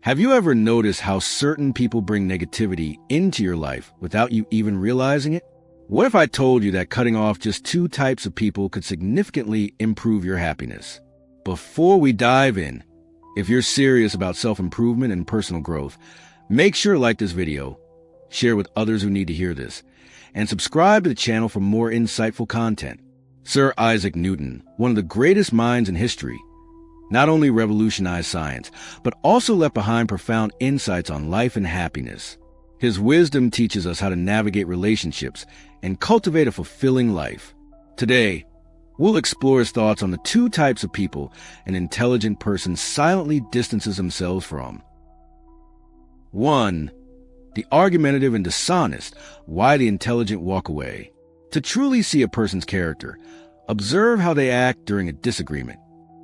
Have you ever noticed how certain people bring negativity into your life without you even realizing it? What if I told you that cutting off just 2 types of people could significantly improve your happiness? Before we dive in, if you're serious about self-improvement and personal growth, make sure to like this video, share with others who need to hear this, and subscribe to the channel for more insightful content. Sir Isaac Newton, one of the greatest minds in history, not only revolutionized science, but also left behind profound insights on life and happiness. His wisdom teaches us how to navigate relationships and cultivate a fulfilling life. Today, we'll explore his thoughts on the 2 types of people an intelligent person silently distances themselves from. 1. The argumentative and dishonest. Why the intelligent walk away. To truly see a person's character, observe how they act during a disagreement.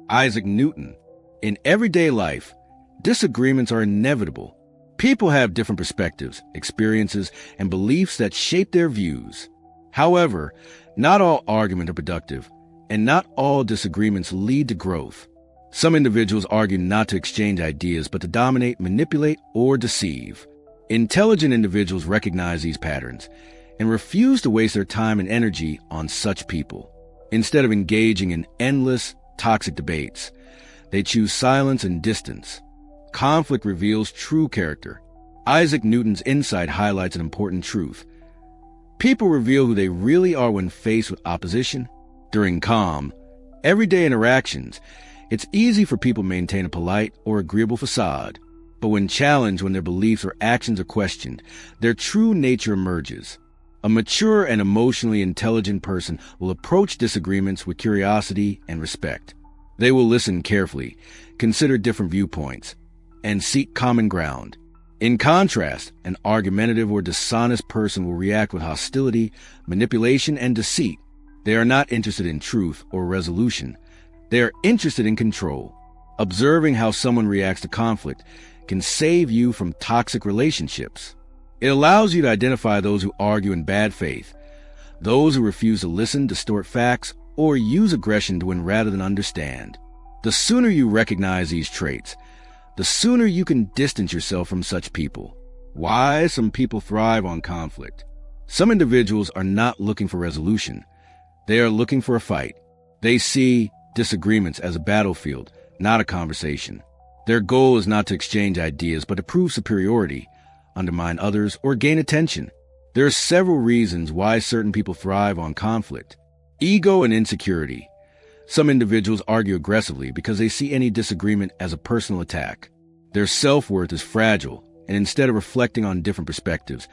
Isaac Newton. In everyday life, disagreements are inevitable. People have different perspectives, experiences, and beliefs that shape their views. However, not all arguments are productive, and not all disagreements lead to growth. Some individuals argue not to exchange ideas, but to dominate, manipulate, or deceive. Intelligent individuals recognize these patterns and refuse to waste their time and energy on such people. Instead of engaging in endless, toxic debates, they choose silence and distance. Conflict reveals true character. Isaac Newton's insight highlights an important truth. People reveal who they really are when faced with opposition. During calm, everyday interactions, it's easy for people to maintain a polite or agreeable facade. But when challenged, when their beliefs or actions are questioned, their true nature emerges. A mature and emotionally intelligent person will approach disagreements with curiosity and respect. They will listen carefully, consider different viewpoints, and seek common ground. In contrast, an argumentative or dishonest person will react with hostility, manipulation, and deceit. They are not interested in truth or resolution. They are interested in control. Observing how someone reacts to conflict can save you from toxic relationships. It allows you to identify those who argue in bad faith, those who refuse to listen, distort facts, or use aggression to win rather than understand. The sooner you recognize these traits, the sooner you can distance yourself from such people. Why some people thrive on conflict. Some individuals are not looking for resolution. They are looking for a fight. They see disagreements as a battlefield, not a conversation. Their goal is not to exchange ideas, but to prove superiority, undermine others, or gain attention. There are several reasons why certain people thrive on conflict. Ego and insecurity. Some individuals argue aggressively because they see any disagreement as a personal attack. Their self-worth is fragile, and instead of reflecting on different perspectives,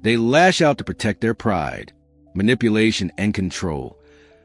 they lash out to protect their pride. Manipulation and control.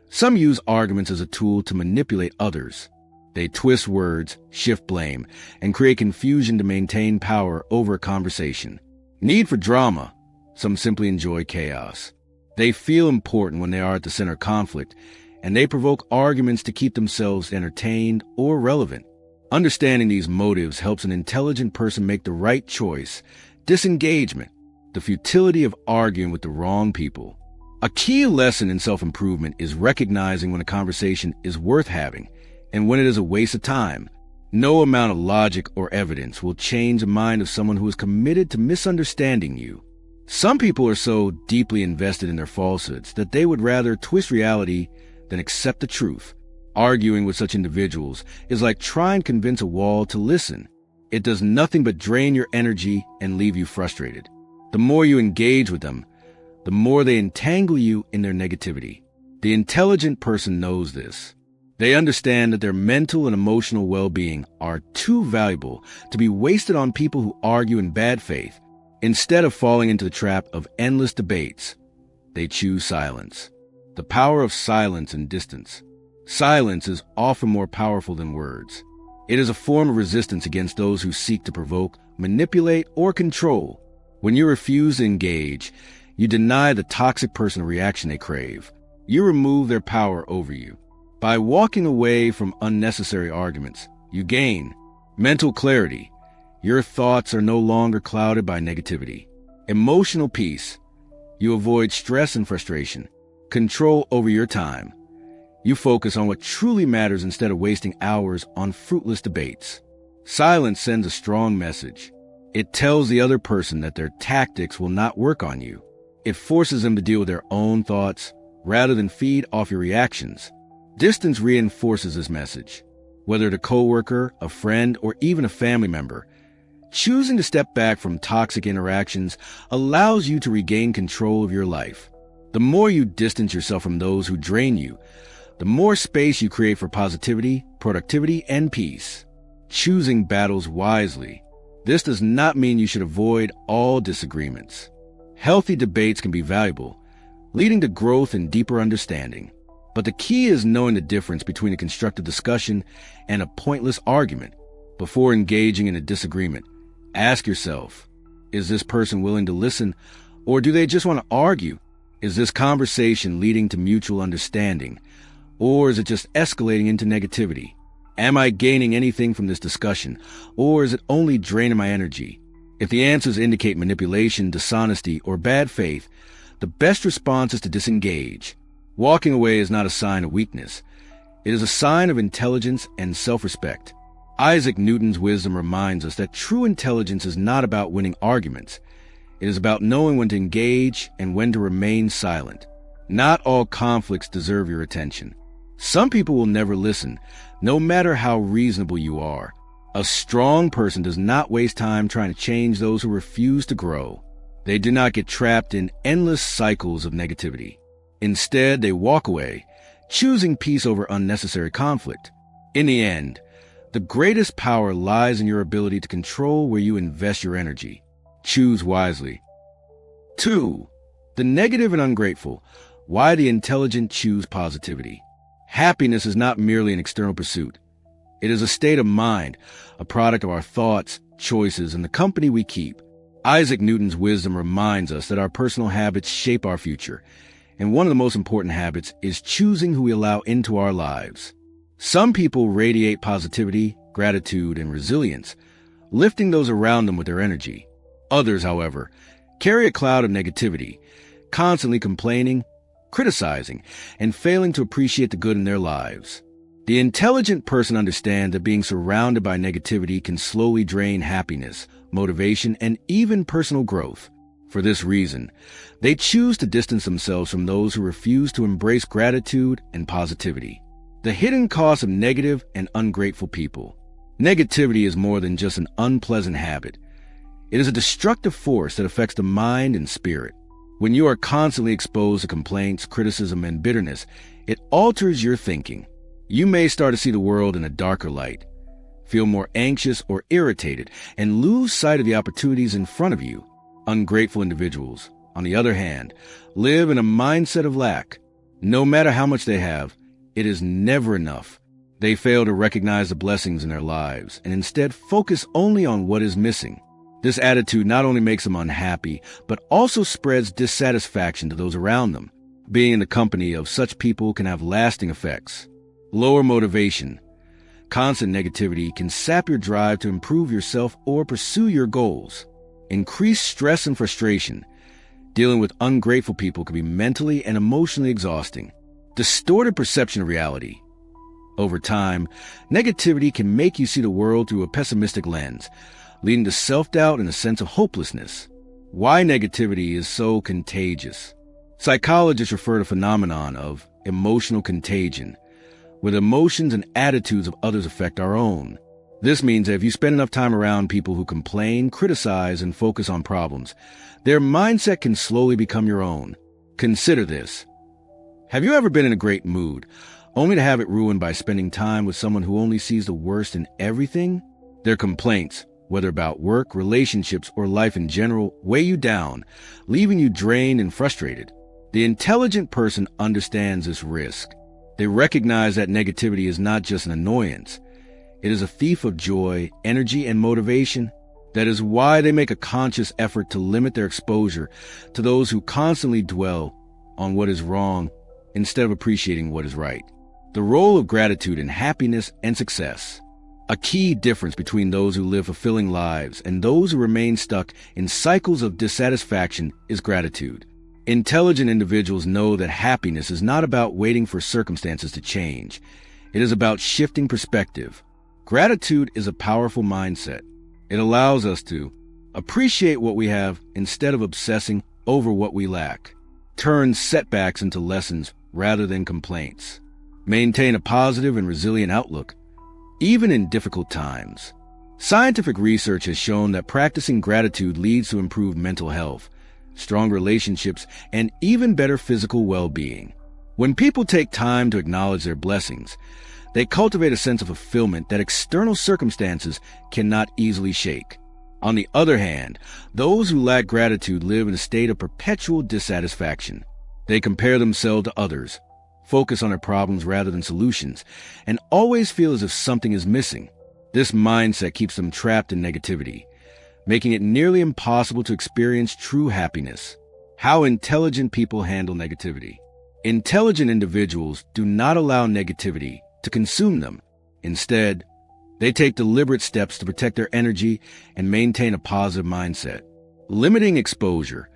Some use arguments as a tool to manipulate others. They twist words, shift blame, and create confusion to maintain power over a conversation. Need for drama. Some simply enjoy chaos. They feel important when they are at the center of conflict, and they provoke arguments to keep themselves entertained or relevant. Understanding these motives helps an intelligent person make the right choice. Disengagement. The futility of arguing with the wrong people. A key lesson in self-improvement is recognizing when a conversation is worth having and when it is a waste of time. No amount of logic or evidence will change the mind of someone who is committed to misunderstanding you. Some people are so deeply invested in their falsehoods that they would rather twist reality than accept the truth. Arguing with such individuals is like trying to convince a wall to listen. It does nothing but drain your energy and leave you frustrated. The more you engage with them, the more they entangle you in their negativity. The intelligent person knows this. They understand that their mental and emotional well-being are too valuable to be wasted on people who argue in bad faith. Instead of falling into the trap of endless debates, they choose silence. The power of silence and distance. Silence is often more powerful than words. It is a form of resistance against those who seek to provoke, manipulate, or control. When you refuse to engage, you deny the toxic person a reaction they crave. You remove their power over you. By walking away from unnecessary arguments, you gain mental clarity. Your thoughts are no longer clouded by negativity. Emotional peace. You avoid stress and frustration. Control over your time. You focus on what truly matters instead of wasting hours on fruitless debates. Silence sends a strong message. It tells the other person that their tactics will not work on you. It forces them to deal with their own thoughts rather than feed off your reactions. Distance reinforces this message. Whether it's a coworker, a friend, or even a family member, choosing to step back from toxic interactions allows you to regain control of your life. The more you distance yourself from those who drain you, the more space you create for positivity, productivity, and peace. Choosing battles wisely. This does not mean you should avoid all disagreements. Healthy debates can be valuable, leading to growth and deeper understanding. But the key is knowing the difference between a constructive discussion and a pointless argument. Before engaging in a disagreement, ask yourself, is this person willing to listen, or do they just want to argue? Is this conversation leading to mutual understanding, or is it just escalating into negativity? Am I gaining anything from this discussion, or is it only draining my energy? If the answers indicate manipulation, dishonesty, or bad faith, the best response is to disengage. Walking away is not a sign of weakness. It is a sign of intelligence and self-respect. Isaac Newton's wisdom reminds us that true intelligence is not about winning arguments. It is about knowing when to engage and when to remain silent. Not all conflicts deserve your attention. Some people will never listen, no matter how reasonable you are. A strong person does not waste time trying to change those who refuse to grow. They do not get trapped in endless cycles of negativity. Instead, they walk away, choosing peace over unnecessary conflict. In the end, the greatest power lies in your ability to control where you invest your energy. Choose wisely. 2. The negative and ungrateful. Why the intelligent choose positivity. Happiness is not merely an external pursuit. It is a state of mind, a product of our thoughts, choices, and the company we keep. Isaac Newton's wisdom reminds us that our personal habits shape our future, and one of the most important habits is choosing who we allow into our lives. Some people radiate positivity, gratitude, and resilience, lifting those around them with their energy. Others, however, carry a cloud of negativity, constantly complaining, criticizing, and failing to appreciate the good in their lives. The intelligent person understands that being surrounded by negativity can slowly drain happiness, motivation, and even personal growth. For this reason, they choose to distance themselves from those who refuse to embrace gratitude and positivity. The hidden cost of negative and ungrateful people. Negativity is more than just an unpleasant habit. It is a destructive force that affects the mind and spirit. When you are constantly exposed to complaints, criticism, and bitterness, it alters your thinking. You may start to see the world in a darker light, feel more anxious or irritated, and lose sight of the opportunities in front of you. Ungrateful individuals, on the other hand, live in a mindset of lack. No matter how much they have, it is never enough. They fail to recognize the blessings in their lives and instead focus only on what is missing. This attitude not only makes them unhappy, but also spreads dissatisfaction to those around them. Being in the company of such people can have lasting effects. Lower motivation. Constant negativity can sap your drive to improve yourself or pursue your goals. Increased stress and frustration. Dealing with ungrateful people can be mentally and emotionally exhausting. Distorted perception of reality. Over time, negativity can make you see the world through a pessimistic lens, leading to self-doubt and a sense of hopelessness. Why negativity is so contagious. Psychologists refer to the phenomenon of emotional contagion, where the emotions and attitudes of others affect our own. This means that if you spend enough time around people who complain, criticize, and focus on problems, their mindset can slowly become your own. Consider this. Have you ever been in a great mood, only to have it ruined by spending time with someone who only sees the worst in everything? Their complaints, whether about work, relationships, or life in general, weigh you down, leaving you drained and frustrated. The intelligent person understands this risk. They recognize that negativity is not just an annoyance. It is a thief of joy, energy, and motivation. That is why they make a conscious effort to limit their exposure to those who constantly dwell on what is wrong instead of appreciating what is right. The role of gratitude in happiness and success. A key difference between those who live fulfilling lives and those who remain stuck in cycles of dissatisfaction is gratitude. Intelligent individuals know that happiness is not about waiting for circumstances to change. It is about shifting perspective. Gratitude is a powerful mindset. It allows us to appreciate what we have instead of obsessing over what we lack, turn setbacks into lessons rather than complaints, maintain a positive and resilient outlook, even in difficult times. Scientific research has shown that practicing gratitude leads to improved mental health, strong relationships, and even better physical well-being. When people take time to acknowledge their blessings, they cultivate a sense of fulfillment that external circumstances cannot easily shake. On the other hand, those who lack gratitude live in a state of perpetual dissatisfaction. They compare themselves to others, focus on their problems rather than solutions, and always feel as if something is missing. This mindset keeps them trapped in negativity, making it nearly impossible to experience true happiness. How intelligent people handle negativity. Intelligent individuals do not allow negativity to consume them. Instead, they take deliberate steps to protect their energy and maintain a positive mindset. Limiting exposure.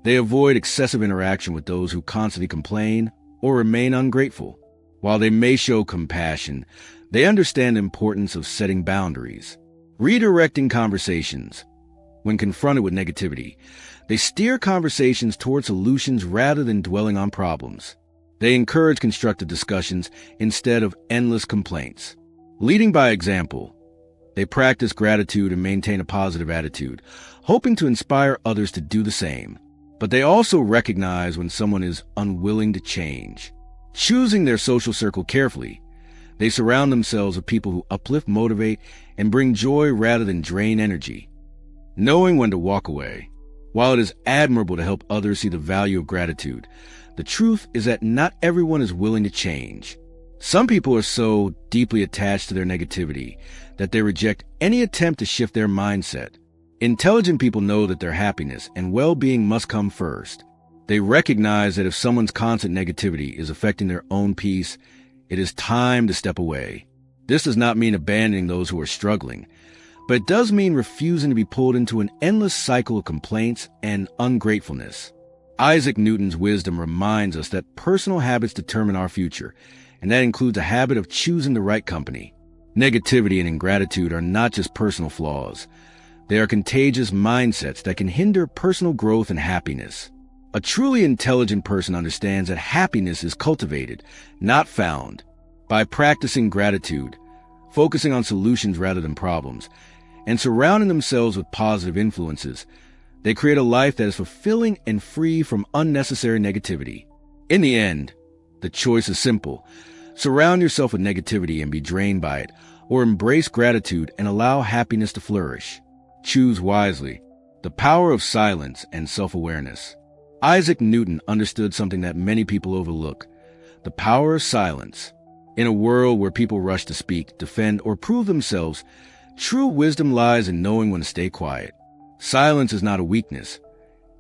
They avoid excessive interaction with those who constantly complain or remain ungrateful. While they may show compassion, they understand the importance of setting boundaries. Redirecting conversations. When confronted with negativity, they steer conversations toward solutions rather than dwelling on problems. They encourage constructive discussions instead of endless complaints. Leading by example, they practice gratitude and maintain a positive attitude, hoping to inspire others to do the same. But they also recognize when someone is unwilling to change. Choosing their social circle carefully, they surround themselves with people who uplift, motivate, and bring joy rather than drain energy. Knowing when to walk away. While it is admirable to help others see the value of gratitude, the truth is that not everyone is willing to change. Some people are so deeply attached to their negativity that they reject any attempt to shift their mindset. Intelligent people know that their happiness and well-being must come first. They recognize that if someone's constant negativity is affecting their own peace, it is time to step away. This does not mean abandoning those who are struggling, but it does mean refusing to be pulled into an endless cycle of complaints and ungratefulness. Isaac Newton's wisdom reminds us that personal habits determine our future, and that includes a habit of choosing the right company. Negativity and ingratitude are not just personal flaws. They are contagious mindsets that can hinder personal growth and happiness. A truly intelligent person understands that happiness is cultivated, not found. By practicing gratitude, focusing on solutions rather than problems, and surrounding themselves with positive influences, they create a life that is fulfilling and free from unnecessary negativity. In the end, the choice is simple. Surround yourself with negativity and be drained by it, or embrace gratitude and allow happiness to flourish. Choose wisely. The power of silence and self-awareness. Isaac Newton understood something that many people overlook: the power of silence. In a world where people rush to speak, defend, or prove themselves, true wisdom lies in knowing when to stay quiet. Silence is not a weakness.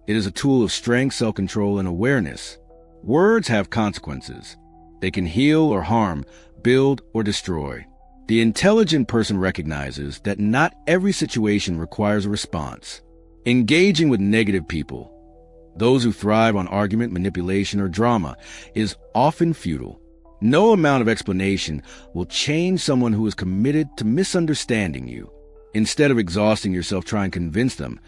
It is a tool of strength, self-control, and awareness. Words have consequences. They can heal or harm, build or destroy. The intelligent person recognizes that not every situation requires a response. Engaging with negative people, those who thrive on argument, manipulation, or drama, is often futile. No amount of explanation will change someone who is committed to misunderstanding you. Instead of exhausting yourself trying to convince them,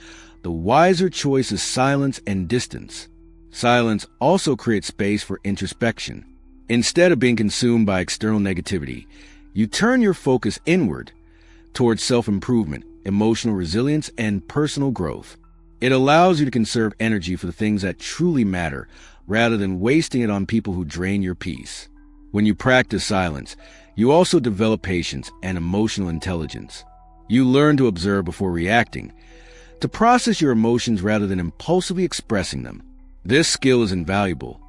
the wiser choice is silence and distance. Silence also creates space for introspection. Instead of being consumed by external negativity, you turn your focus inward towards self-improvement, emotional resilience, and personal growth. It allows you to conserve energy for the things that truly matter, rather than wasting it on people who drain your peace. When you practice silence, you also develop patience and emotional intelligence. You learn to observe before reacting, to process your emotions rather than impulsively expressing them. This skill is invaluable,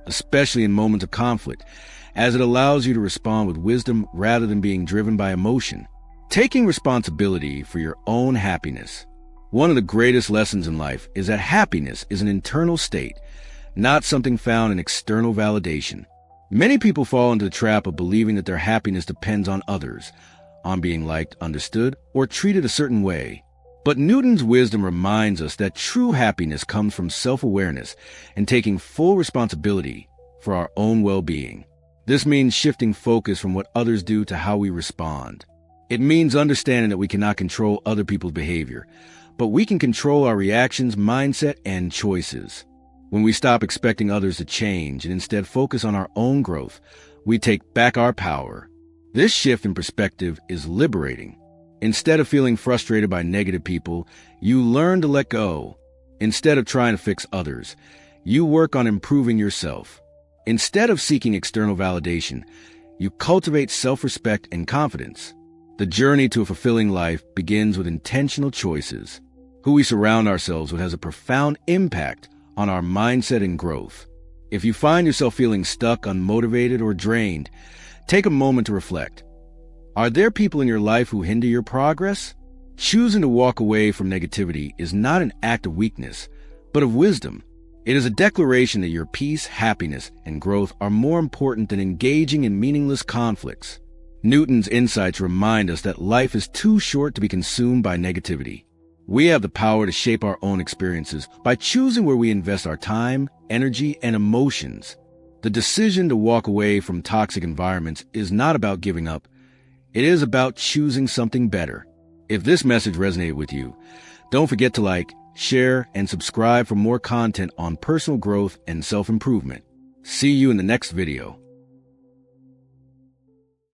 especially in moments of conflict, as it allows you to respond with wisdom rather than being driven by emotion. Taking responsibility for your own happiness. One of the greatest lessons in life is that happiness is an internal state, not something found in external validation. Many people fall into the trap of believing that their happiness depends on others, on being liked, understood, or treated a certain way. But Newton's wisdom reminds us that true happiness comes from self-awareness and taking full responsibility for our own well-being. This means shifting focus from what others do to how we respond. It means understanding that we cannot control other people's behavior, but we can control our reactions, mindset, and choices. When we stop expecting others to change and instead focus on our own growth, we take back our power. This shift in perspective is liberating. Instead of feeling frustrated by negative people, you learn to let go. Instead of trying to fix others, you work on improving yourself. Instead of seeking external validation, you cultivate self-respect and confidence. The journey to a fulfilling life begins with intentional choices. Who we surround ourselves with has a profound impact on our mindset and growth. If you find yourself feeling stuck, unmotivated, or drained, take a moment to reflect. Are there people in your life who hinder your progress? Choosing to walk away from negativity is not an act of weakness, but of wisdom. It is a declaration that your peace, happiness, and growth are more important than engaging in meaningless conflicts. Newton's insights remind us that life is too short to be consumed by negativity. We have the power to shape our own experiences by choosing where we invest our time, energy, and emotions. The decision to walk away from toxic environments is not about giving up. It is about choosing something better. If this message resonated with you, don't forget to like, share, and subscribe for more content on personal growth and self-improvement. See you in the next video.